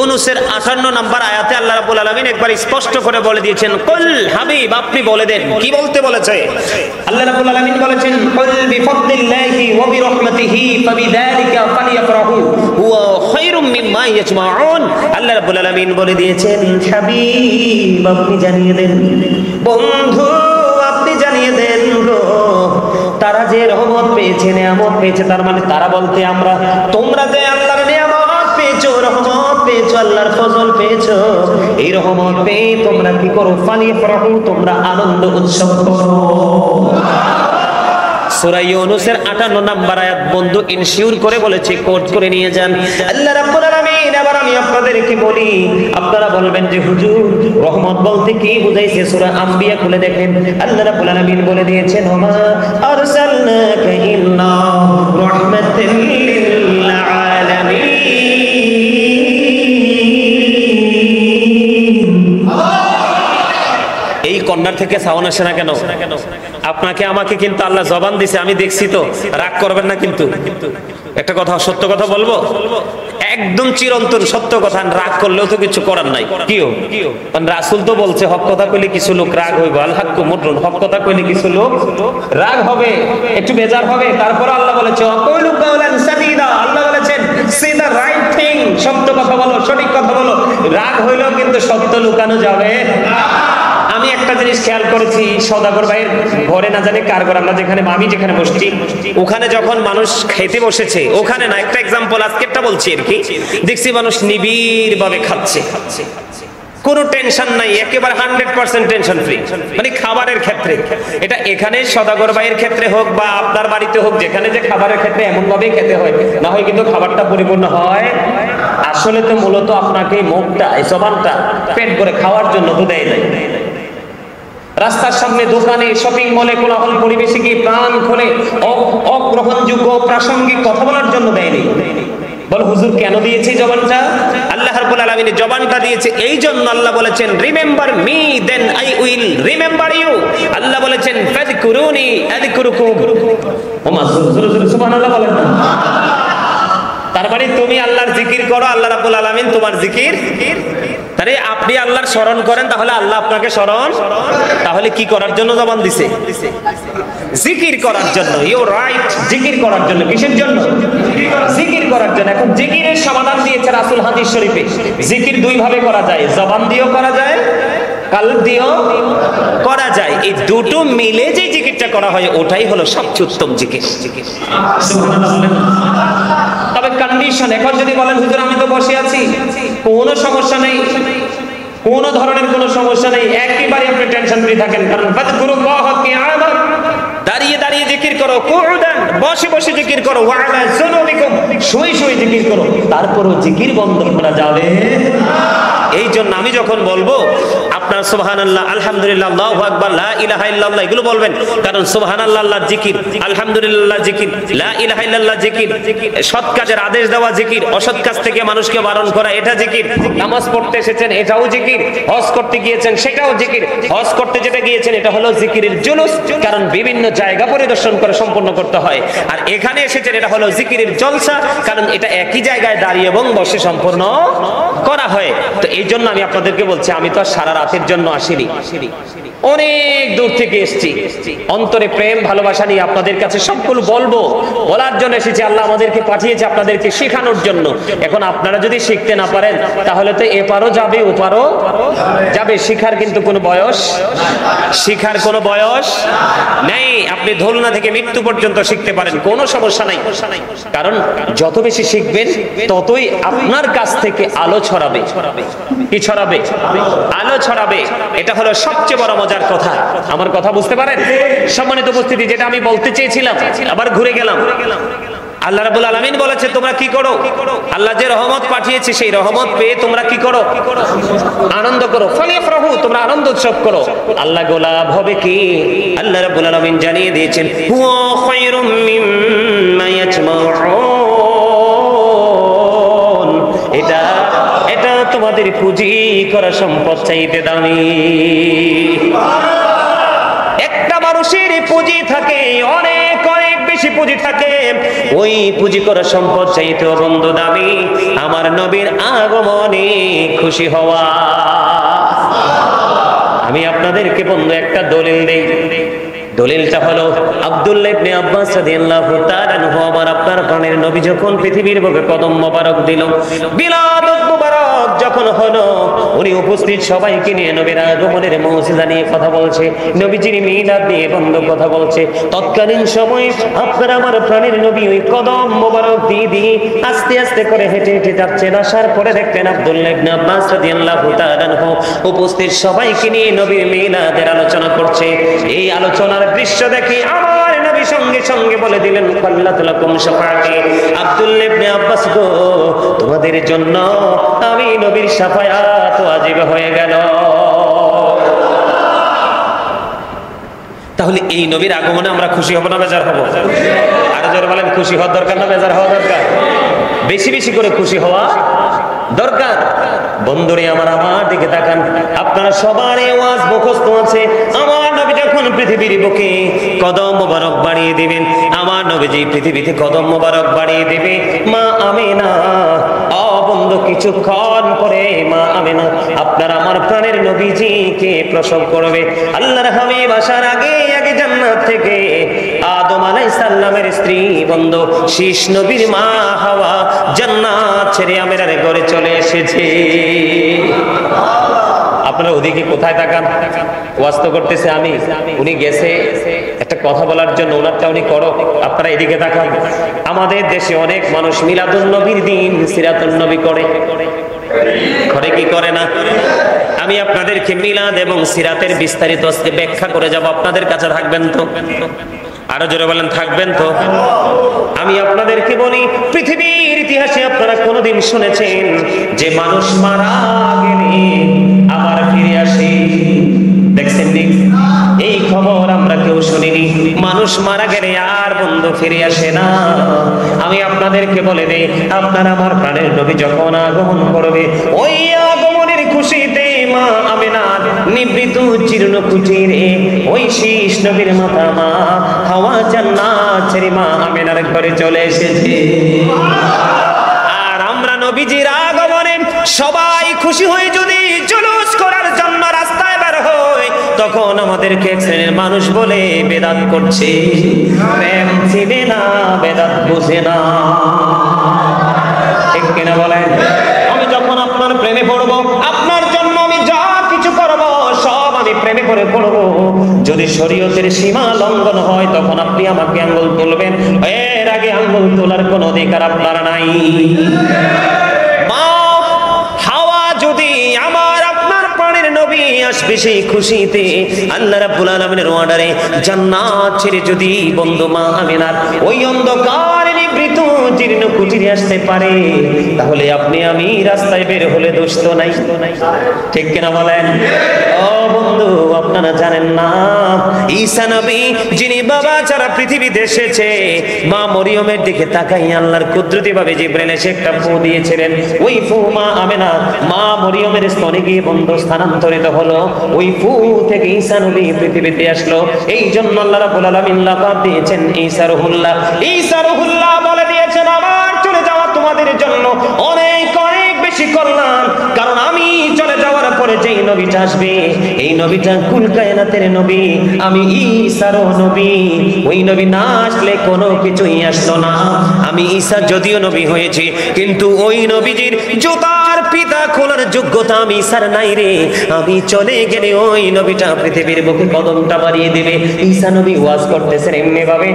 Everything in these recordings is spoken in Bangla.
ইউনূসের 58 নম্বর আয়াতে আল্লাহ রাব্বুল আলামিন একবার স্পষ্ট করে বলে দিয়েছেন, কুল হাবিব আপনি বলে দেন। কি বলতে বলেছে? আল্লাহ রাব্বুল আলামিন বলেছেন, কুল বিফাদলিল্লাহি ওয়া বিরহমাতিহি ফাবিযালিকা ফালিয়াফরাহু হুয়া খায়রুম মিম্মা ইয়াজমাউন। আল্লাহ রাব্বুল আলামিন বলে দিয়েছেন, হাবিব আপনি জানিয়ে দেন, বন্ধু আপনি জানিয়ে দেন গো, তারা যে রহমত পেয়েছে, নিয়ামত পেয়েছে, তার মানে তারা বলতে আমরা, তোমরা যে আল্লাহর নিয়ামত পেয়েছো, রহমত পেয়েছো, আল্লাহর ফজল পেয়েছো, এই রহমত পেয়ে তোমরা কি করো? ফালিয়াফরাহু, তোমরা আনন্দ উৎসব করো। সূরা ইউনূসের 58 নম্বর আয়াত বন্ধু ইনশিওর করে বলেছে, কোট করে নিয়ে যান। আল্লাহ রাব্বুল আলামিন, এবার আমি আপনাদেরকে বলি, আপনারা বলবেন যে হুজুর রহমত বলতে কি বুঝাইছে? সূরা আম্বিয়া খুলে দেখেন, আল্লাহ রাব্বুল আলামিন বলে দিয়েছেন, ওমা আরসালনাকা ইল্লা রাহমাতাল লিল আলামিন। এই কর্নার থেকে সাউন্ড আসে না কেন? আপনাকে আমাকে কিন্তু আল্লাহ জবান দিছে, আমি দেখছি তো, রাগ করবেন না কিন্তু। একটা কথা, সত্য কথা বলবো, একদম চিরন্তন সত্য কথা, রাগ করলেও তো কিছু করার নাই। কিও রাসূল তো বলছে, হক কথা কইলে কিছু লোক রাগ হইব, আল হাক্কু মুররুন, হক কথা কইলে কিছু লোক রাগ হবে, একটু বেজার হবে। তারপর আল্লাহ বলেছে, ওয়াকুলু কাওলান সাদীদা, আল্লাহ বলেছেন সে দা রাইট থিং, সত্য কথা বলো, সঠিক কথা বলো। রাগ হইলেও কিন্তু সত্য লুকানো যাবে না। আমি একটা জিনিস খেয়াল করেছি, সওদাগর ভাইয়ের ঘরে না জানি কার ঘর, আমরা যেখানে, আমি যেখানে বসছি, ওখানে যখন মানুষ খেতে বসেছে, ওখানে না, একটা এক্সাম্পল আজকেরটা বলছি আর কি, দেখছি মানুষ নিবিড় ভাবে খাচ্ছে, কোনো টেনশন নাই, একেবারে 100% টেনশন ফ্রি, মানে খাবারের ক্ষেত্রে। এটা এখানে সওদাগর ভাইয়ের ক্ষেত্রে হোক বা আপনার বাড়িতে হোক, যেখানে যে খাবারের ক্ষেত্রে এমন ভাবেই খেতে হয়, না হয় কিন্তু খাবারটা পরিপূর্ণ হয়। আসলে তো মূলত আপনাকে মুখটা, এই জবানটা পেট ভরে খাওয়ার জন্য তো দেয় নাই। রাস্তার সামনে, দোকানে, শপিং মলে, কোলাহল পরিবেশে গিয়ে প্রাণ খুলে অগ্রহণযোগ্য প্রাসঙ্গিক কথা বলার জন্য দেয়নি। বল হুজুর কেন দিয়েছে জবানটা? আল্লাহ রাব্বুল আলামিন জবানটা দিয়েছে এই জন্য, আল্লাহ বলেছেন remember me then I will remember you. Allah বলেছেন ফাযকুরুনি আযকুরুকুম। ওমা সুবহানাল্লাহ বলেন না? তার মানে তুমি আল্লাহর জিকির করো, আল্লাহ রাব্বুল আলামিন তোমার জিকির। তাহলে আপনি আল্লাহর স্মরণ করেন, তাহলে আল্লাহ আপনাকে স্মরণ। তাহলে কি করার জন্য জবান দিছে? জিকির করার জন্য। ইউ রাইট, জিকির করার জন্য। কিসের জন্য? জিকির করার জন্য। এখন জিকিরের সমাধান দিয়েছে রাসূল হাদিস শরীফে। জিকির দুই ভাবে করা যায়, জবান দিয়েও করা যায়, কলব দিয়েও করা যায়। এই দুটো মিলে যে জিকিরটা করা হয়, ওটাই হলো সবচেয়ে উত্তম জিকির। তবে কন্ডিশন, এখন যদি বলেন হুজুর আমি তো বসে আছি, কোনো সমস্যা নেই, কোন ধরনের কোনো সমস্যা নেই, একেবারে আপনি টেনশন ফ্রি থাকেন। কারণ ফাযকুরুল্লাহ কিয়ামান, দাঁড়িয়ে দাঁড়িয়ে জিকির করো, কুউদান বসে বসে জিকির করো, ওয়া আলা যুনুবিকুম শুয়ে শুয়ে জিকির করো, তারপরও জিকির বন্ধ করা যাবে না। এই জন্য আমি যখন বলবো আপনার সুবহানাল্লাহ, আলহামদুলিল্লাহ, আল্লাহু আকবার, লা ইলাহা ইল্লাল্লাহ এগুলো বলবেন, কারণ সুবহানাল্লাহ আল্লাহর জিকির, আলহামদুলিল্লাহ জিকির, লা ইলাহা ইল্লাল্লাহ জিকির, সৎ কাজের আদেশ দেওয়া জিকির, অসৎ কাজ থেকে মানুষকে বারণ করা এটা জিকির, নামাজ পড়তে এসেছেন এটাও জিকির, হজ করতে গিয়েছেন সেটাও জিকির, হজ করতে যেটা গিয়েছেন এটা হলো জিকিরের জুলুস, কারণ বিভিন্ন জায়গা পরিদর্শন করে সম্পন্ন করতে হয়। আর এখানে এসেছেন এটা হলো জিকিরের জলসা, কারণ এটা একই জায়গায় দাঁড়িয়ে এবং বসে সম্পূর্ণ করা হয়। তো এই জন্য আমি আপনাদেরকে বলছি, আমি তো আর সারা রাতের জন্য আসিনি, অনেক দূর থেকে এসেছি, অন্তরে প্রেম ভালোবাসা নিয়ে আপনাদের কাছে সবগুলো বলবো, বলার জন্য এসেছি। আল্লাহ আমাদেরকে পাঠিয়েছে আপনাদেরকে শেখানোর জন্য। এখন আপনারা যদি শিখতে না পারেন, তাহলে তো এপারও যাবে ওপারও যাবে। শিখার কিন্তু কোনো বয়স, শিখার কোনো বয়স নেই। আপনি ধুলনা থেকে মৃত্যু পর্যন্ত শিখতে পারেন, কোনো সমস্যা নাই। কারণ যত বেশি শিখবেন, ততই আপনার কাছ থেকে আলো ছড়াবে। কি ছড়াবে? আলো ছড়াবে। এটা হলো সবচেয়ে বড় মজার কথা। আমার কথা বুঝতে পারেন? সম্মানিত উপস্থিতি, যেটা আমি বলতে চেয়েছিলাম আবার ঘুরে গেলাম। আল্লাহ রাব্বুল আলামিন বলেছে তোমরা কি করো? আল্লাহ যে রহমত পাঠিয়েছে সেই রহমত পেয়ে তোমরা কি করো? আনন্দ করো। ফালিয়াফরাহু, তোমরা আনন্দ উৎসব করো। আল্লাহ গোলাপ হবে কি? আল্লাহ রাব্বুল আলামিন জানিয়ে দিয়েছেন হুয়া খায়রুম মিম্মা ইয়াজমাউন। এটা তোমাদের পুঁজি করা সম্পদ চাইতে দামি। একটা মানুষের পুঁজি থাকে অনেক অনেক বেশি। বেশি পুঁজি থাকে, ওই পুঁজি করা সম্পদ চাইতেও বন্ধু দামি আমার নবীর আগমনে খুশি হওয়া। আমি আপনাদেরকে বন্ধু একটা দলিল দেই। দলিলটা হলো আব্দুল্লাহ ইবনে আব্বাস রাদিয়াল্লাহু তাআলা আনহু আমার আপনার প্রাণের নবী যখন পৃথিবীর বুকে কদম মোবারক দিল, বিলাদত মোবারক যখন হলো, উনি উপস্থিত সবাইকে নিয়ে নবীর আগমনের মুজিজা নিয়ে কথা বলছে, নবীজির মিলাদ নিয়ে বন্ধু কথা বলছে। তৎকালীন সময়ে আপনার আমার প্রাণের নবী ওই কদম মোবারক দিয়ে আস্তে আস্তে করে হেঁটে হেঁটে যাচ্ছেন। আসার পরে দেখতেন আব্দুল্লাহ ইবনে আব্বাস রাদিয়াল্লাহু তাআলা আনহু উপস্থিত সবাইকে নিয়ে নবীর মিলাদের আলোচনা করছে। এই আলোচনার দৃশ্য দেখি আমার নবী সঙ্গে সঙ্গে বলে দিলেন, কাল্লাতু লাকুম শাফাআতি, আব্দুল্লাহ ইবনে আব্বাস গো, তোমাদের জন্য আমি নবীর শাফায়াত ওয়াজিব হয়ে গেল। তাহলে এই নবীর আগমনে আমরা খুশি হব না বেজার হব? আরো জোরে বলেন, খুশি হওয়ার দরকার না বেজার হওয়া দরকার? বেশি বেশি করে খুশি হওয়া দরকার। বন্ধুরে আমার দিকে তাকান, আপনারা সবার এই ওয়াজ মুখস্থ আছে। আমার নবী যখন পৃথিবীর বুকে কদম মোবারক বাড়িয়ে দিবেন, আমার নবীজি পৃথিবীতে কদম মোবারক বাড়িয়ে দিবে, মা আমিনা বন্ধু কিছুক্ষণ পরে মা আমিনা আপনার আমার প্রাণের নবীজিকে প্রসব করবে। আল্লাহর হাবিব আসার আগে আগে জান্নাত থেকে আদম আলাইহিস সালামের স্ত্রী বন্ধু শীষ নবীর মা হাওয়া জান্নাত ছেড়ে আমিনার ঘরে চলে এসেছে। আপনারা ওদিকে কোথায় তাকান? ওয়াজ তো করতেছে আমি, উনি গেছে একটা কথা বলার জন্য, ওনারটা উনি করো। আপনারা এদিকে তাকান। আমাদের দেশে অনেক মানুষ মিলাদুন নবীর দিন সিরাতুন নবী করে কি করে না? আমি আপনাদেরকে মিলাদ এবং সিরাতের বিস্তারিত আজকে ব্যাখ্যা করে যাব। আপনাদের কাছে থাকবেন তো? আরো জোরে বলেন, থাকবেন তো? আমি আপনাদেরকে বলি, পৃথিবীর ইতিহাসে আপনারা কোনোদিন শুনেছেন যে মানুষ মারা গেলে আবার ফিরে আসে? দেখছেন নি? এই খবর আমরা কেউ শুনিনি। মানুষ মারা গেলে আর বন্ধু ফিরে আসে না। আমি আপনাদেরকে বলে দেই, আপনার আমার প্রাণের নবী যখন আগমন করবে, ওই আগমনের খুশিতে মা আমিনার নিবৃত জীর্ণ কুটিরে ওই শীষ নবীর মাতা মা হাওয়া জান্নাত ছেড়ে মা আমিনার ঘরে চলে এসেছে। আর আমরা নবীজির আগমনে সবাই খুশি হয়ে যদি জুলুস করার জন্য রাস্তায় বের হয়, তখন আমাদেরকে এক শ্রেণীর মানুষ বলে বেদাত করছে। প্রেম চিনে না, বেদাত বুঝে না, ঠিক কিনা বলেন? আমি যখন আপনার প্রেমে পড়বো, আপনার জন্য আমি যা কিছু করব সব আমি প্রেমে করে পড়বো। যদি শরীয়তের সীমা লঙ্ঘন হয়, তখন আপনি আমাকে আঙ্গুল তুলবেন, এর আগে আঙ্গুল তোলার কোনো অধিকার আপনার নাই। আসবে সেই খুশিতে, আল্লাহ রাব্বুল আলামিনের অর্ডারে জান্নাত ছেড়ে যদি বন্ধু মা আমিনার ওই অন্ধকার নিভৃত জীর্ণ কুটিরে আসতে পারে, তাহলে আপনি আমি রাস্তায় বের হলে দোষ তো নাই, ঠিক কিনা বলেন? ও বন্ধু, আপনারা জানেন না ঈসা নবী যিনি বাবা ছাড়া পৃথিবীতে এসেছে, মা মরিয়মের দিকে তাকাই আল্লাহর কুদরতি ভাবে জিবরাইল এসে একটা ফু দিয়েছিলেন। ওই ফু মা আমিনা মা মরিয়মের স্তনে গিয়ে বন্ধু স্থানান্তরিত হলো। ওই ফু থেকে ঈসা নবী পৃথিবীতে আসলো। এই জন্য আল্লাহ রাব্বুল আলামিন লাকাব দিয়েছেন ঈসা রুহুল্লাহ। ঈসা রুহুল্লাহ বলে দিয়েছেন, আমার চলে যাওয়া তোমাদের জন্য অনেক অনেক বেশি কল্যাণ, কারণ আমি চলে যাওয়ার পরে যেই নবীটা আসবে, এই নবীটা কুল কায়নাতের নবী, আমি ঈসারও নবী। ওই নবী না আসলে কোনো কিছুই আসলো না। আমি ঈসা যদিও নবী হয়েছি, কিন্তু ওই নবীজির জুতার পিতা খোলার যোগ্যতা আমি ঈসার নাই রে। আমি চলে গেলে ওই নবীটা পৃথিবীর বুকে কদমটা বাড়িয়ে দিবে। ঈসা নবী ওয়াজ করতেছেন এমনি ভাবে,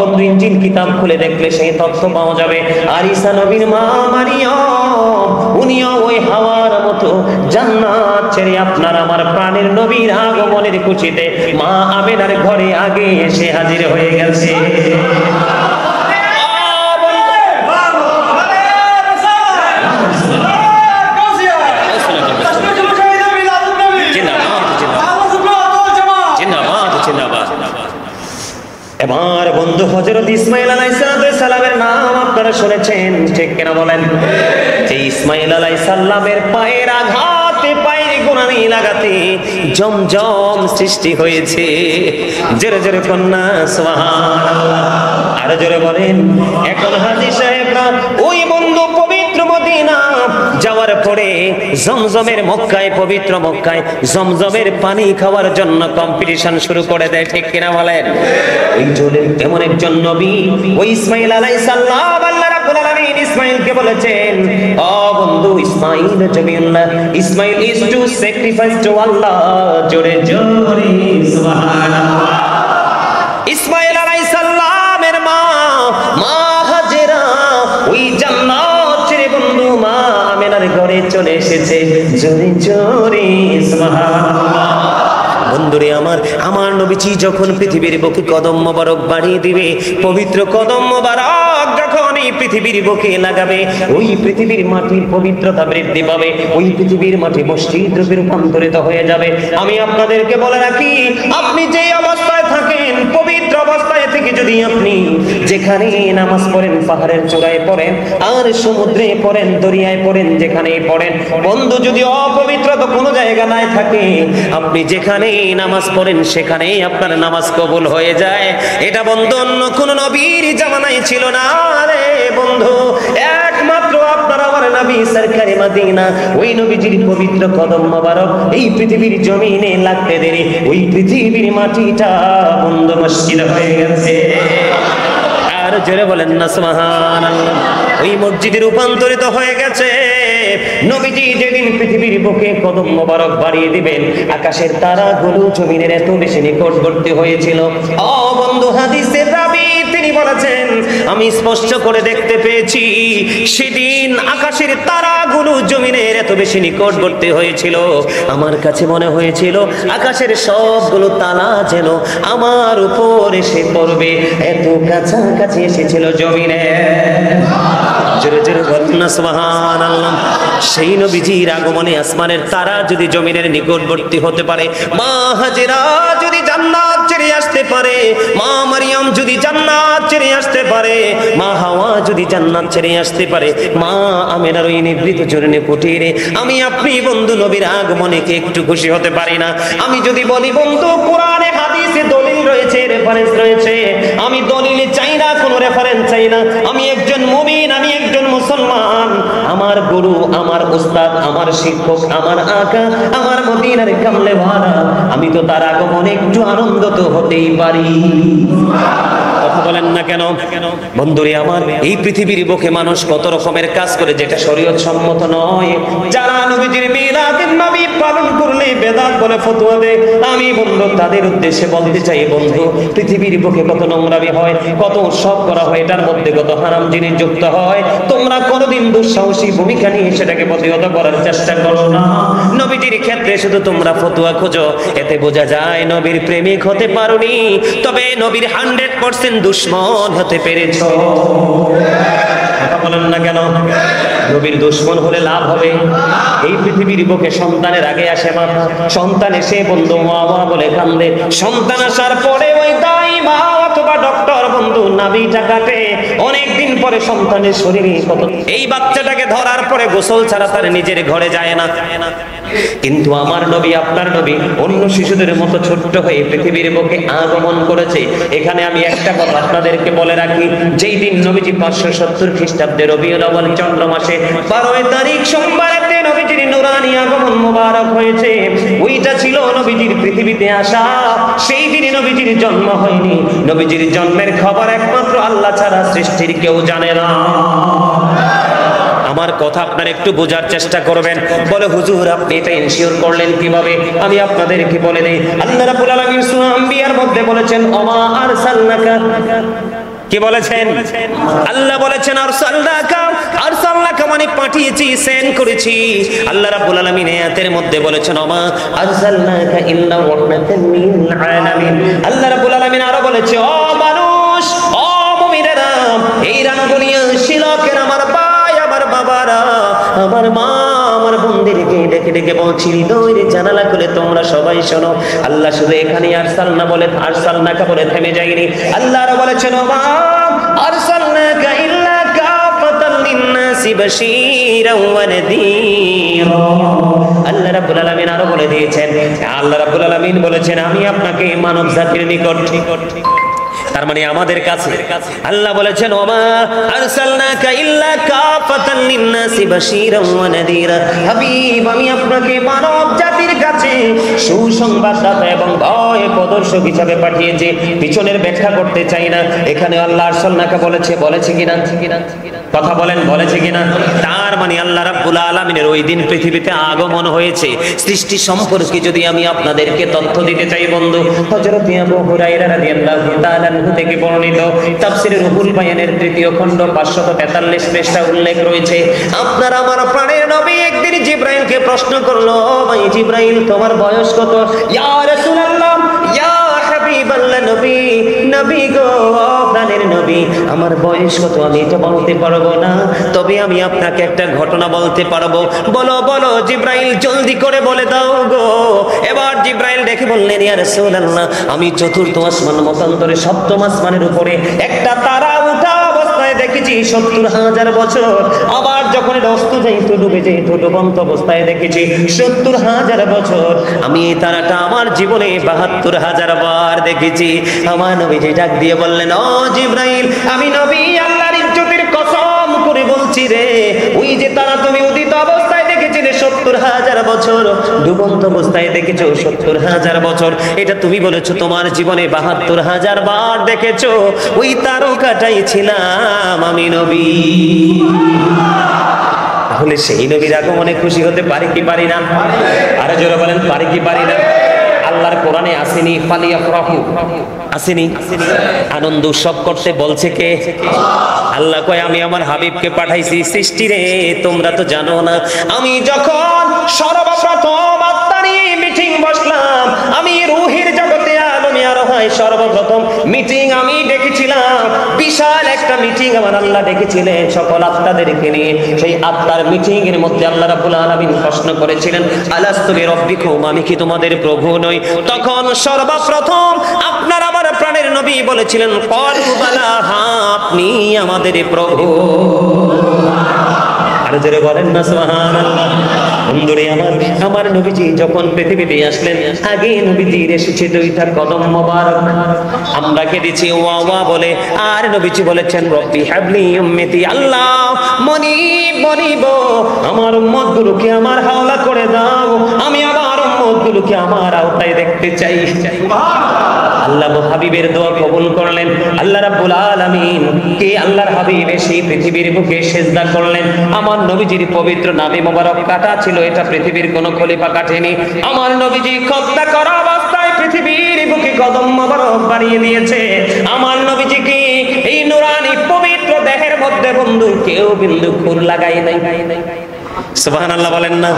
বন্ধু ইনজিল কিতাব খুলে দেখলে সেই তথ্য পাওয়া যাবে। আর ঈসা নবীর মা মারিয়ম উনিও ওই হাওয়ার মতো জান্নাত ছেড়ে আপনার আমার প্রাণের নবীর আগমনের খুশিতে মা আমিনার ঘরে আগে এসে হাজির হয়ে গেছে। এবার বন্ধু হযরত ইসমাঈল আলাইহিস সালামের নাম আপনারা শুনেছেন, ঠিক কিনা বলেন? যে ইসমাঈল আলাইহিস সালামের পায়ের আঘাতে পায়ের গোনা পানি লাগাতে জমজম সৃষ্টি হয়েছে। জোরে জোরে কন্যা সুবহানাল্লাহ, আরো জোরে বলেন। এখন হাজী সাহেবরা ওই বন্ধু পবিত্র মদিনা যাওয়ার পরে জমজমের মক্কায়, পবিত্র মক্কায় জমজমের পানি খাওয়ার জন্য কম্পিটিশন শুরু করে দেয়, ঠিক কিনা বলেন? ওই জলের তেমন একজন নবী, ওই ইসমাইল আলাইহিস সালাম, আল্লাহ রাব্বুল আলামিন ইসমাইলকে বলেছেন, ও বন্ধু ইসমাইল জমিউল্লাহ, Ismail is to sacrifice to Allah. জোরে জোরে সুবহানাল্লাহ। ইসমাইল আলাইহিস সালামের মা হাজেরা ওই জান্নাত ছেড়ে বন্ধু মা আমেনার ঘরে চলে এসেছে। জোরে জোরে সুবহানাল্লাহ। বন্ধুরে আমার নবীজি যখন পৃথিবীর বুকে কদম মোবারক বাড়িয়ে দিবে, পবিত্র কদম মোবারক যখন এই পৃথিবীর বুকে লাগাবে, ওই পৃথিবীর মাটির পবিত্রতা বৃদ্ধি পাবে, ওই পৃথিবীর মাটি মসজিদ রূপে রূপান্তরিত হয়ে যাবে। আমি আপনাদেরকে বলে রাখি, আপনি যে অবস্থায় থাকেন, পবিত্র অবস্থায় থেকে যদি আপনি যেখানে নামাজ পড়েন, পাহাড়ের চূড়ায় পড়েন, আর সমুদ্রে পড়েন, দরিয়ায় পড়েন, যেখানেই পড়েন, বন্ধু যদি অপবিত্রতা কোনো জায়গা নাই থাকে, আপনি যেখানে নামাজ পড়েন সেখানেই আপনার নামাজ কবুল হয়ে যায়। এটা বন্ধু অন্য কোন নবীর জামানায় ছিল না রে বন্ধু, একমাত্র আপনার আমার নবী সরকারে মদিনা, ওই নবীজির পবিত্র কদম মোবারক এই পৃথিবীর জমিনে লাগতে দেরি ওই পৃথিবীর মাটিটা বন্ধু মসজিদ হয়ে গেছে। আর জোরে বলেন না সুবহানাল্লাহ। ওই মসজিদে রূপান্তরিত হয়ে গেছে। নবীজি যেদিন পৃথিবীর বুকে কদম মোবারক বাড়িয়ে দিবেন, আকাশের তারাগুলো জমিনের এত বেশি নিকটবর্তী হয়েছিল। ও বন্ধু হাদিসের রাবী তিনি বলেছেন, আমি স্পষ্ট করে দেখতে পেয়েছি সেদিন আকাশের তারাগুলো জমিনের এত বেশি নিকটবর্তী হয়েছিল, আমার কাছে মনে হয়েছিল আকাশের সবগুলো তারা যেন আমার উপর এসে পড়বে, এত কাছাকাছি এসেছিল জমিনে। জোরে জোরে বলুন না সুবহানাল্লাহ। সেই নবীজির আগমনে আসমানের তারা যদি জমিনের নিকটবর্তী হতে পারে, মা হাজেরা যদি জান্নাত ছেড়ে আসতে পারে, মা মারিয়াম যদি জান্নাত ছেড়ে আসতে পারে, মা হাওয়া যদি জান্নাত ছেড়ে আসতে পারে, মা আমেনার ওই নিভৃত চরণে কুটিরে আমি আপনি বন্ধু নবীর আগমনে কে একটু খুশি হতে পারি না? আমি যদি বলি বন্ধু কোরআনে হাদিসে দলিল রয়েছে, রেফারেন্স রয়েছে, আমি দলিলে চাই না, কোনো রেফারেন্স চাই না। আমি একজন মুমিন, আমি একজন মুসলমান, আমার গুরু, আমার উস্তাদ, আমার শিক্ষক, আমার আকা, আমার মদিনার কামলে ওয়ালা, আমি তো তার আগমনে একটু আনন্দ তো হতেই পারি। কথা বলেন না কেন? বন্ধুরে আমার, এই পৃথিবীর বুকে মানুষ কত রকমের কাজ করে যেটা শরীয়ত সম্মত নয়। যারা নবীজির মিলাদুন নবী পালন করলে বেদাত বলে ফতোয়া দেয়, আমি বন্ধু তাদের উদ্দেশ্যে বলতে চাই, বন্ধু পৃথিবীর বুকে কত নোংরামি হয়, কত উৎসব করা হয়, এটার মধ্যে কত হারাম জিনিস যুক্ত হয়, তোমরা কোনোদিন দুঃসাহসী ভূমিকা নিয়ে সেটাকে প্রতিহত করার চেষ্টা করো না। নবীজির ক্ষেত্রে শুধু তোমরা ফতোয়া খোঁজো, এতে বোঝা যায় নবীর প্রেমিক হতে পারোনি, তবে নবীর 100% দুশমন হতে পেরেছো। কথা বলেন না কেন? নবীর দুশমন হলে লাভ হবে? এই পৃথিবীর বুকে সন্তানের আগে আসে মাথা, সন্তান এসে বন্ধু মা মা বলে কান্দে, সন্তান আসার পরে ওই দাই মা অথবা ডক্টর বন্ধু নাভিটা কাটে, অনেকদিন পরে সন্তানের শরীরে কত, এই বাচ্চাটাকে ধরার পরে গোসল ছাড়া তার নিজের ঘরে যায় না। কিন্তু আমার নবী, আপনার নবী অন্য শিশুদের মতো ছোট্ট হয়ে পৃথিবীর বুকে আগমন করেছে। এখানে আমি একটা কথা আপনাদেরকে বলে রাখি, যেই দিন নবীজি 570 খ্রিস্টাব্দে রবিউল আউয়াল চন্দ্র মাসে 12 তারিখ সোমবারেতে নবীজির নূরানি আগমন মোবারক হয়েছে, ওইটা ছিল নবীজির পৃথিবীতে আসা। সেই দিনে নবীজির জন্ম হয়নি, নবীজির জন্মের খবর একমাত্র আল্লাহ ছাড়া সৃষ্টির কেউ জানে না। আমার কথা আপনারা একটু বোঝার চেষ্টা করবেন। বলে হুজুর আপনি এটা ইনশিওর করলেন কিভাবে? আমি আপনাদেরকে বলে দেই, আল্লাহ রাব্বুল আলামিন সূরা আম্বিয়ার মধ্যে বলেছেন, ওমা আরসালনাকা, কি বলেছেন? আল্লাহ বলেছেন আরসালনাকা মানে পাঠিয়েছি, সেন্ড করেছি। আল্লাহ রাব্বুল আলামিন আয়াতের মধ্যে বলেছেন, ওমা আরসালনাকা ইল্লা রাহমাতান লিল আলামিন। আল্লাহ রাব্বুল আলামিন আরো বলেছে, ও মানুষ, ও মুমিনেরা, এই রানগুনিয়া শিলকের আমার বাবারা, আমার মা, আমার বোনদেরকে ডেকে ডেকে বলছি, হৃদয়ের জানালা খুলে তোমরা সবাই শোনো। আল্লাহ শুধু এখানে আরসালনা বলে, আরসালনাকা বলে থেমে যায়নি। আল্লাহ আরো বলেছেন, ওমা আরসালনাকা ইল্লা কাফাতাল লিন্নাসি বাশীরাও ওয়া নাযীরা। আল্লাহ রাব্বুল আলামিন আরো বলে দিয়েছেন, আল্লাহ রাব্বুল আলামিন বলেছেন আমি আপনাকে মানব জাতির নিকট, তার মানে আমাদের কাছে আল্লাহ বলেছেন ওমা আরসালনাকা ইল্লা কাফাতান লিন-নাসি বাশীরান ওয়া নাযীরা, হাবিব আমি আপনাকে মানব জাতির কাছে সুসংবাদদাতা এবং ভয় প্রদর্শক হিসেবে পাঠিয়েছি। পিছনের ব্যাখ্যা করতে চাই না, এখানে আল্লাহ আরসালনাকা বলেছে কিনা, কথা বলেন বলেছে কিনা? তার মানে আল্লাহ রাব্বুল আলামিনের ওই দিন পৃথিবীতে আগমন হয়েছে। সৃষ্টি সম্পর্কে যদি আমি আপনাদেরকে তথ্য দিতে চাই বন্ধু, হযরত আবু হুরায়রা রাদিয়াল্লাহু তাআলা থেকে বর্ণিত তাফসীরে রুহুল বায়ানের ৩য় খণ্ড ৫৪৩ পৃষ্ঠা উল্লেখ রয়েছে, আপনার আমার প্রাণের নবী একদিন জিবরাইলকে প্রশ্ন করলো, ভাই জিবরাইল তোমার বয়স কত? ইয়া রাসূলুল্লাহ, ইয়া হাবিবাল্লাহ, নবী নবী গো প্রাণের নবী আমার বয়স কত আমি তো বলতে পারবো না, তবে আমি আপনাকে একটা ঘটনা বলতে পারবো। বলো বলো জিবরাইল জলদি করে বলে দাও গো। এবার জিবরাইল দেখে বললেন ইয়া রাসূলুল্লাহ আমি চতুর্থ আসমান মতান্তরে সপ্তম আসমানের উপরে একটা তারা উঠা অবস্থায় দেখেছি ৭০,০০০ বছর, আবার যখন এটা অস্ত যাইত ডুবে যাইত ডুবন্ত অবস্থায় দেখেছি ৭০,০০০ বছর। আমি এই তারাটা আমার জীবনে ৭২,০০০ বার দেখেছি। আমার নবীজি ডাক দিয়ে বললেন ও জিবরাইল আমি নবী আল্লাহর ইজ্জতের কসম করে বলছি রে, ওই যে তারা তুমি উদিত অবস্থায় দেখেছিলে ৭০,০০০ বছর, ডুবন্ত অবস্থায় দেখেছো ৭০,০০০ বছর, এটা তুমি বলেছো তোমার জীবনে ৭২,০০০ বার দেখেছো, ওই তারকাটাই ছিলাম আমি নবী। তাহলে সেই নবীর আগমনে খুশি হতে পারি কি পারি না? আরে জোরে বলেন পারি কি পারি না? আল্লাহর কোরআনে আসেনি ফালিয়াফরাহু, আসেনি আনন্দ উৎসব করতে বলছে কে? আল্লাহ কয় আমি আমার হাবিবকে পাঠাইছি সৃষ্টি রে, তোমরা তো জানো না আমি যখন সর্বপ্রথম আত্মারি মিটিং বসলাম, আমি রূহের জগতে আলমে আরোহায় সর্বপ্রথম মিটিং আমি ডেকেছিলাম, বিশাল একটা মিটিং আমার আল্লাহ ডেকেছিলেন সকল আত্মাদেরকে নিয়ে। সেই আত্মার মিটিং এর মধ্যে আল্লাহ রাব্বুল আলামিন প্রশ্ন করেছিলেন আলাস্তু বিরাব্বিকুম, আমি কি তোমাদের প্রভু নই? তখন সর্বপ্রথম আপনার আমার প্রাণের নবী বলেছিলেন ক্বালু বালা, হ্যাঁ আপনি আমাদের প্রভু। আর জোরে বলেন না সুবহানাল্লাহ। বন্ধুরে আমার নবীজি যখন পৃথিবীতে আসলেন আগে নবীজির এসেছে 2টা কদম মোবারক, আমরা কেঁদেছি ওয়া ওয়া বলে, আর নবীজি বলেছেন রব্বি হাবলি উম্মতি, আল্লাহ মনিব আমার উম্মতগুলোকে আমার হাওলা করে দাও, আমি আমার উম্মতগুলোকে আমার আওতায় দেখতে চাই। আল্লাহ হাবিবের দোয়া কবুল করলেন। আল্লাহ রাব্বুল আলামিন কে আল্লাহর হাবিব সেই পৃথিবীর বুকে সিজদা করলেন। আমার নবীজির পবিত্র নামে মোবারক কাটা ছিল, এটা পৃথিবীর কোন খলিফা কাটেনি। আমার নবীজি খতনা করা অবস্থায় পৃথিবীর বুকে কদম মোবারক বাড়িয়ে দিয়েছে। আমার নবীজিকে এই নুরানি পবিত্র দেহের মধ্যে বন্ধু কেউ বিন্দু খুর লাগাই নাই। সুবহানাল্লাহ বলেন না।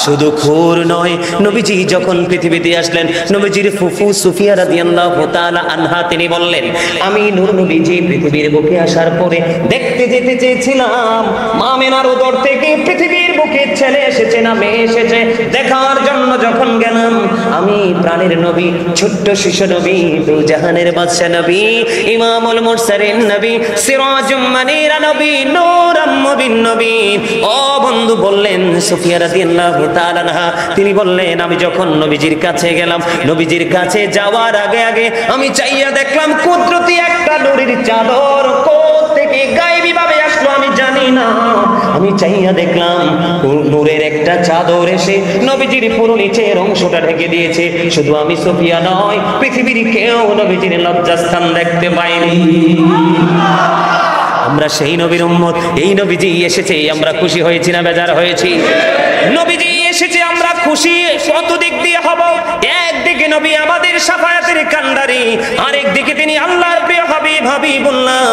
শুধু খুর নয়, নবীজি যখন পৃথিবীতে আসলেন নবীজির ফুফু সুফিয়া রাদিয়াল্লাহু তাআলা আনহা তিনি বললেন আমি নূর নবীজি পৃথিবীর বুকে আসার পরে দেখতে যেতে চেয়েছিলাম মামেনার উদর থেকে পৃথিবীর বুকে ছেলে এসেছে না মেয়ে এসেছে দেখার জন্য যখন গেলাম আমি প্রাণের নবী ছোট্ট শিশু নবী দু জাহানের বাদশা নবী ইমামুল মুরসালিন নবী সিরাজুম মুনীরা নবী নূরুম মুবিন নবী। ও বন্ধু বললেন সুফিয়া রাদিয়াল্লাহু তাআলা আনহা তিনি বললেন আমি যখন নবীজির কাছে গেলাম, নবীজির কাছে যাওয়ার আগে আগে আমি চাইয়া দেখলাম কুদরতি একটা নূরের চাদর কোথা থেকে গায়েবী ভাবে আসলো আমি জানি না। আমি চাইয়া দেখলাম নূরের একটা চাদর এসে নবীজির পুরো নিচের অংশটা ঢেকে দিয়েছে। শুধু আমি সুফিয়া নয়, পৃথিবীর কেউ নবীজির লজ্জাস্থান দেখতে পাইনি। আমরা সেই নবীর উম্মত, এই নবীজি এসেছে আমরা খুশি হয়েছি না বেজার হয়েছি? নবীজি এসেছে আমরা খুশি কত দিক দিয়ে হব। একদিকে নবী আমাদের শাফায়াতের কান্ডারি, আরেকদিকে তিনি আল্লাহর প্রিয় হাবিব হাবিবুল্লাহ।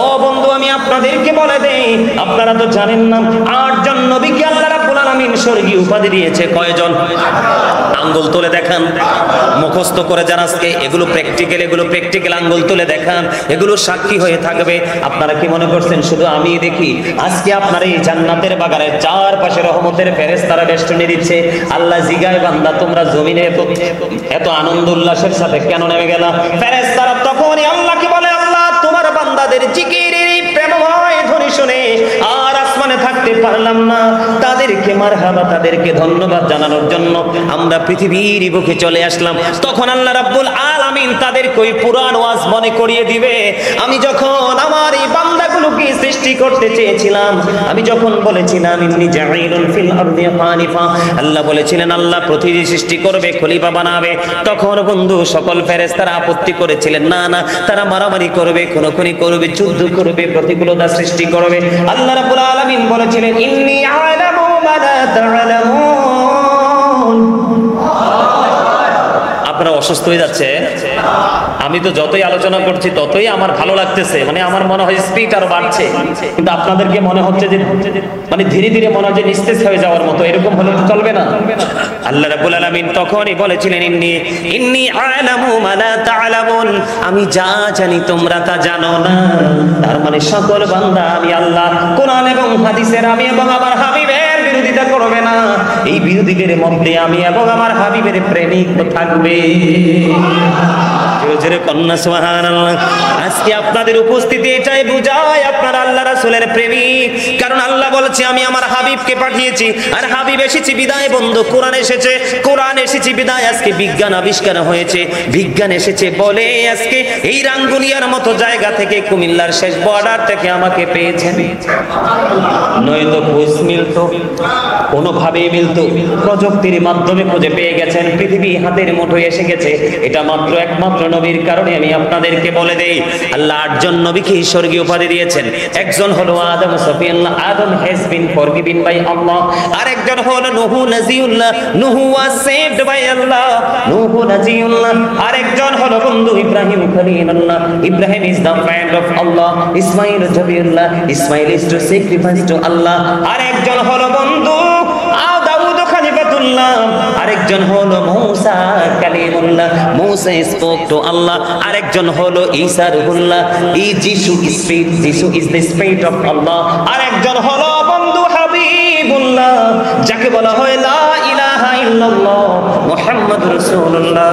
ও বন্ধু আমি আপনাদেরকে বলে দেই আপনারা তো জানেন না 8 জন নবীকে আল্লাহ রাব্বুল আলামিন স্বর্গীয় উপাধি দিয়েছে। কয়জন? আঙ্গুল তুলে দেখান, মুখস্থ করে যান আজকে এগুলো প্র্যাকটিক্যাল আঙ্গুল তুলে দেখান, এগুলো সাক্ষী হয়ে থাকবে। আপনারা কি মনে করছেন শুধু আমি দেখি? আজকে আপনার এই জান্নাতের বাগানের চারপাশে রহমতের ফেরেশতারা বেষ্টনী দিচ্ছে। আল্লাহ জিগায় বান্দা তোমরা জমিনে এত আনন্দ উল্লাসের সাথে কেন নেমে গেলা? ফেরেশতারা তখনই আল্লাহকে বলে আল্লাহ তোমার বান্দাদের জিকিরের এই প্রেমময় ধ্বনি শুনে আর আসমানে থাকা রাখতে পারলাম না, তাদেরকে মারহাবা, তাদেরকে ধন্যবাদ জানানোর জন্য আমরা পৃথিবীর বুকে চলে আসলাম। তখন আল্লাহ রাব্বুল আলামিন তাদেরকে ওই পুরান ওয়াজ মনে করিয়ে দিবে। আমি যখন আমার এই বান্দাগুলোকে সৃষ্টি করতে চেয়েছিলাম, আমি যখন বলেছিলাম ইন্নী জাঈলুন ফিল আরদি হানিফা, আল্লাহ বলেছিলেন আল্লাহ পৃথিবী সৃষ্টি করবে, খলিফা বানাবে। তখন বন্ধু সকল ফেরেশতারা আপত্তি করেছিলেন, না না, তারা মারামারি করবে, খুনোখুনি করবে, যুদ্ধ করবে, প্রতিকূলতা সৃষ্টি করবে। আল্লাহ রাব্বুল আলামিন বলেছিলেন ইন্নী আ'লামু মা লা তা'লামুন। আপনারা অসুস্থ হয়ে যাচ্ছে, আমি তো যতই আলোচনা করছি ততই আমার ভালো লাগতেছে, মানে আমার মনে হয় স্পিড আরো বাড়ছে, কিন্তু আপনাদেরকে মনে হচ্ছে যে মানে ধীরে ধীরে মনে হয় যে নিস্তেজ হয়ে যাওয়ার মতো। এরকম হলে তো চলবে না। আল্লাহ রাব্বুল আলামিন তখনই বলেছিলেন ইন্নী আ'লামু মা লা তা'লামুন, আমি যা জানি তোমরা তা জানো না। তার মানে সকল বান্দা আমি আল্লাহ কোরআন এবং হাদিসের আমি এবং আমার হাবিবের বিরোধিতা করবে না। এই বিরোধীদের মধ্যে আমি এবং আমার হাবিবের প্রেমিক থাকবে। আজকে আপনাদের উপস্থিতি এটাই বুঝায় আপনারা আল্লাহ রাসূলের প্রেমিক, কারণ আল্লাহ বলেছে আমি আমার হাবিবকে পাঠিয়েছি, আর হাবিব এসেছে বিদায় বন্ধু কোরআন এসেছে, কোরআন এসেছে বিদায় আজকে বিজ্ঞান আবিষ্কার হয়েছে, বিজ্ঞান এসেছে বলে আজকে এই রাঙ্গুনিয়ার মতো জায়গা থেকে কুমিল্লার শেষ বর্ডার থেকে আমাকে পেয়েছেন। নয়তো খোঁজ মিলতো, কোনোভাবেই মিলতো, প্রযুক্তির মাধ্যমে খুঁজে পেয়ে গেছেন, পৃথিবী হাতের মুঠোয় এসে গেছে। এটা মাত্র একমাত্র নবীর কারণে। আমি আপনাদেরকে বলে দেই, আল্লাহ 8 জন নবীকে স্বর্গীয় উপাধি দিয়েছেন। একজন হলো আদম সফিউল্লাহ, আদম হ্যাজ বিন ফরগিভেন বাই আল্লাহ। আরেকজন হলো নূহ নাজিউল্লাহ, নূহ ওয়াজ সেভড বাই আল্লাহ, নূহ নাজিউল্লাহ। আরেকজন হলো বন্ধু ইব্রাহিম খলিলুল্লাহ, Ibrahim is the friend of Allah. Ismail জবিউল্লাহ, Ismail is to sacrifice to Allah. আরেকজন হলো বন্ধু দাউদ খলিফাতুল্লাহ। আরেকজন হলো মূসা কালিমুল্লাহ, মূসা স্পোক টু আল্লাহ। আরেকজন হলো ঈসা রুহুল্লাহ, Jishu is the spirit of Allah. আরেকজন হলো বন্ধু হাবিবুল্লাহ, যাকে বলা হয় লা ইলাহা ইল্লাল্লাহ মুহাম্মাদুর রাসূলুল্লাহ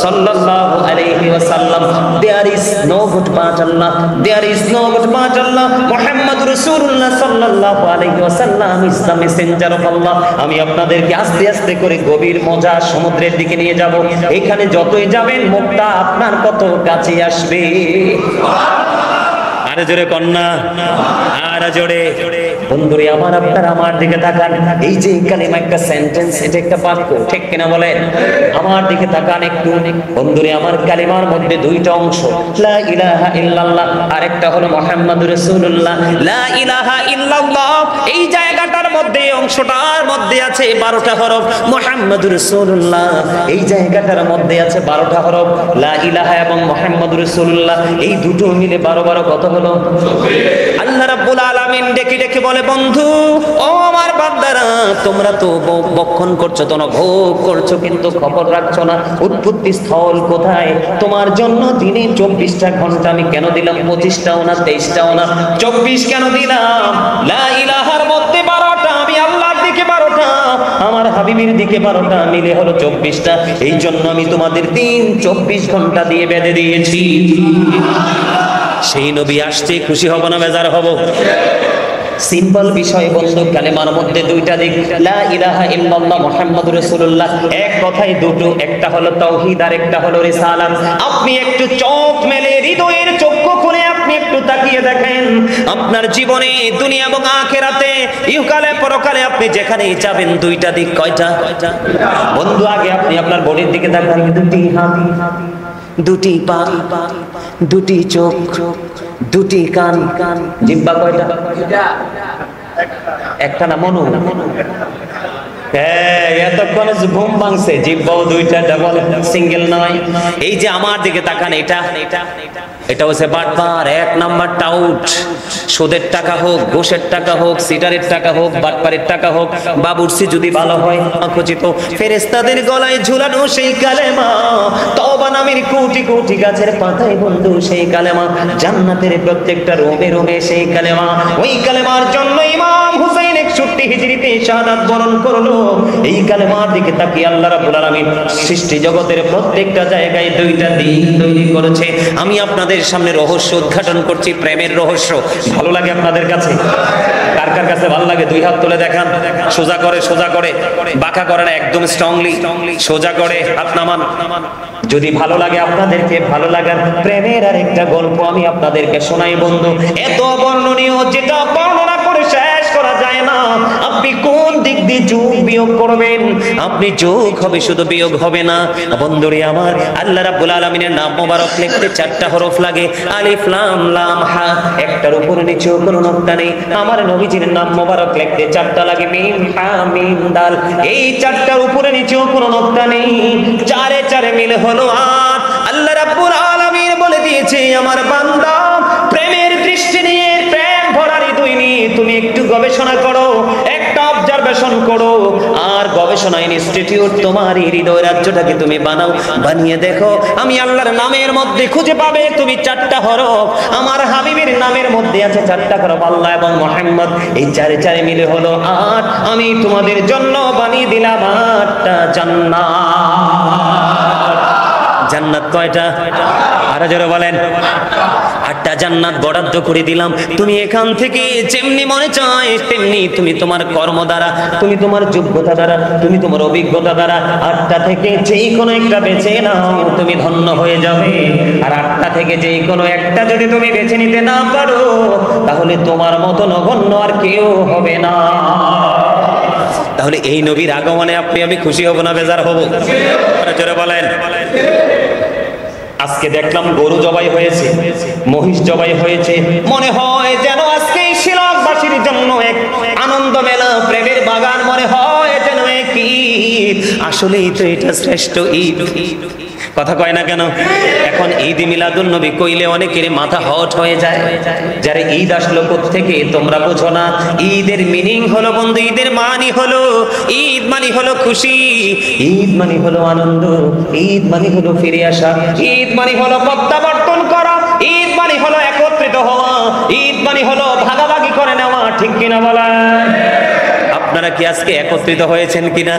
সাল্লাল্লাহু আলাইহি ওয়াসাল্লাম। There is no god but Allah, there is no god but Allah. মুহাম্মাদুর রাসূলুল্লাহ সাল্লাল্লাহু আলাইহি ওয়াসাল্লাম is the messenger of Allah. আমি আপনাদেরকে আস্তে আস্তে করে গভীর মজা সমুদ্রের দিকে নিয়ে যাব। এখানে যতই যাবেন মুক্তা আপনার কত কাছে আসবে। আরে জোরে কন্যা, আর জোরে বন্ধুরে আমার, আপনারা আমার দিকে তাকান। এই যে কালিমা একটা সেন্টেন্স, এটা একটা বাক্য, ঠিক কিনা বলেন? আমার দিকে তাকান একটু বন্ধুরে। আমার কালিমার মধ্যে দুইটা অংশ, লা ইলাহা ইল্লাল্লাহ, আরেকটা হলো মুহাম্মাদুর রাসূলুল্লাহ। লা ইলাহা ইল্লাল্লাহ এই জায়গাটার মধ্যে, অংশটার মধ্যে আছে 12টা হরফ। মুহাম্মাদুর রাসূলুল্লাহ এই জায়গাটার মধ্যে আছে 12টা হরফ। লা ইলাহা এবং মুহাম্মাদুর রাসূলুল্লাহ এই দুটো মিলে 12 কত হলো? আল্লাহ রাব্বুল আলামিন ডেকে ডেকে বলে, বন্ধু ও আমার বান্দারা, তোমরা তো বক্ষণ করছো, তোমরা ভোগ করছো, কিন্তু খবর রাখছো না উৎপত্তি স্থল কোথায়। তোমার জন্য দিনে 24টা ঘন্টা আমি কেন দিলাম? 25টাও না, 23টাও না, 24 কেন দিলাম? লা ইলাহার মধ্যে 12টা, আমি আল্লাহর দিকে 12টা, আমার হাবিবের দিকে 12টা, মিলে হলো 24টা। এই জন্য আমি তোমাদের দিন 24 ঘন্টা দিয়ে বেঁধে দিয়েছি। সেই নবী আসছে, খুশি হব না বেজার হব? সিম্পল বিষয় বন্ধু, কালেমার মধ্যে দুইটা দিক, লা ইলাহা ইল্লাল্লাহ মুহাম্মাদুর রাসূলুল্লাহ। এক কথায় দুটো, একটা হলো তাওহীদ আর একটা হলো রিসালাত। আপনি একটু চোখ মেলে, হৃদয়ের চক্ষু খুলে আপনি একটু তাকিয়ে দেখেন, আপনার জীবনে দুনিয়া এবং আখিরাতে, ইহকালে পরকালে আপনি যেখানেই যাবেন, দুইটা দিক কয়টা? বন্ধু আগে আপনি আপনার বডির দিকে তাকান, দুটি হাত, দুটি পা, দুটি চোখ, দুটি কান, জিহ্বা কয়টা? একটা না মনু? এতক্ষণ ঘুম ভাঙছে, জিহ্বাও দুইটা, ডাবল সিঙ্গেল নয়। এই যে আমার দিকে তাকান, এটা হচ্ছে বাটপার, 1 নাম্বার টাউট। সুদের টাকা হোক, ঘুষের টাকা হোক, সিটারের টাকা হোক, বাটপারের টাকা হোক, বাবুর্চি যদি ভালো হয়, খচিত ফেরেশতাদের গলায় ঝুলানো সেই কালেমা, তওবা নামের কোটি কোটি গাছের পাতায় বন্ধু সেই কালেমা, জান্নাতের প্রত্যেকটা রোমে রোমে সেই কালেমা। ওই কালেমার জন্য ইমাম হুসাইন 61 হিজরিতে শাহাদাত বরণ করলো। এই কালেমার দিকে তাকিয়ে আল্লাহ রাব্বুল আলামিন সৃষ্টি জগতের প্রত্যেকটা জায়গায় দুইটা দিন তৈরি করেছে। আমি আপনাদের সামনে রহস্য উদ্ঘাটন করছি, প্রেমের রহস্য। ভালো লাগে আপনাদের কাছে? কার কার কার কাছে ভালো লাগে দুই হাত তুলে দেখান। সোজা করে, সোজা করে, বাঁকা করে না, একদম স্ট্রংলি সোজা করে হাত নামান। যদি ভালো লাগে আপনাদেরকে, ভালো লাগার প্রেমের আরেকটা গল্প আমি আপনাদেরকে শোনাই বন্ধু, এত বর্ণনীয় যেটা বর্ণনা করে শেষ করা যায় না। আপনি কোন দিক দিয়ে যোগ বিয়োগ করবেন, আপনি যোগ হবে শুধু বিয়োগ হবে না। বন্ধুরে আমার, আল্লাহ রাব্বুল আলামিনের নাম মোবারক লিখতে 4টা হরফ লাগে, আলিফ লাম লাম হা, একটার উপরে নিচেও কোনো নোক্তা নেই। আমার নবীজির নাম মোবারক লিখতে 4টা লাগে, মিম হা মিম দাল, এই 4টার উপরে নিচেও কোনো নোক্তা নেই, চারে চারে মিলে হলো 8। আল্লাহ রাব্বুল আলামিন বলে দিয়েছে, আমার বান্দা প্রেমের দৃষ্টি নিয়ে, প্রেম ভরা হৃদয় নিয়ে তুমি একটু গবেষণা করো, একটা অবজারভেশন করো, আর গবেষণা ইনস্টিটিউট তোমার এই হৃদয় রাজ্যটাকে তুমি বানাও, বানিয়ে দেখো আমি আল্লাহর নামের মধ্যে খুঁজে পাবে তুমি 4টা হরফ, আমার হাবিবের নামের মধ্যে আছে 4টা হরফ, আল্লাহ এবং মুহাম্মদ, এই চারে চারে মিলে হলো 8। আমি তোমাদের জন্য বানিয়ে দিলাম 8টা জান্নাত। জান্নাত কয়টা? আরো জোরে বলেন। 8টা জান্নাত বরাদ্দ করে দিলাম। তুমি এখান থেকে যেমনি মনে চায় তেমনি তুমি তোমার কর্ম দ্বারা, তুমি তোমার যোগ্যতা দ্বারা, তুমি তোমার অভিজ্ঞতা দ্বারা 8টা থেকে যেই কোনো একটা বেছে নাও, তুমি ধন্য হয়ে যাবে। আর 8টা থেকে যেই কোনো একটা যদি তুমি বেছে নিতে না পারো, তাহলে তোমার মতো নগণ্য আর কেউ হবে না। তাহলে এই নবীর আগমনে আপনি আমি খুশি হব না বেজার হব? জোরে বলেন। আজকে দেখলাম গরু জবাই হয়েছে, মহিষ জবাই হয়েছে, মনে হয় যেন আজকে শিলংবাসীর জন্য এক আনন্দ মেলা, প্রেমের বাগান, মনে হয় যেন এক ঈদ। আসলেই তো এটা শ্রেষ্ঠ ঈদ। কথা কয় না কেন? এখন ঈদ মিলাদুন নবী কইলে অনেকের মাথা হট হয়ে যায়। যারা ঈদ আসলো কোত্থেকে তোমরা বুঝো না। ঈদের মিনিং হলো বন্ধু, ঈদের মানি হলো, ঈদ মানি হলো খুশি, ঈদ মানি হলো আনন্দ, ঈদ মানি হলো ফিরে আসা, ঈদ মানি হলো প্রত্যাবর্তন করা, ঈদ মানি হলো একত্রিত হওয়া, ঈদ মানি হলো ভাগাভাগি করে নেওয়া। ঠিক কিনা বলেন? আপনারা কি আজকে একত্রিত হয়েছেন কিনা?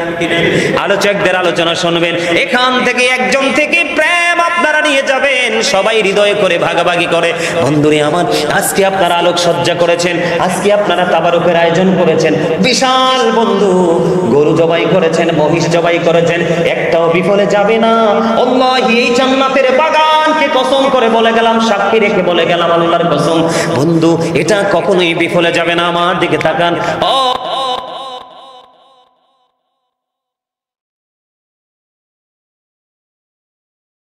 আলোচকদের আলোচনা শুনবেন, এখান থেকে একজন থেকে প্রেম আপনারা নিয়ে যাবেন, সবাই হৃদয় করে ভাগাভাগি করে। বন্ধুরে আমার, আজকে আপনারা আলোকসজ্জা করেছেন, আজকে আপনারা তাবারুকের আয়োজন করেছেন, বিশাল বন্ধু গরু জবাই করেছেন, মহিষ জবাই করেছেন, একটাও বিফলে যাবে না। আল্লাহি এই জান্নাতের বাগানকে কসম করে বলে গেলাম, সাক্ষী রেখে বলে গেলাম, আল্লাহর কসম বন্ধু, এটা কখনোই বিফলে যাবে না। আমার দিকে তাকান। ও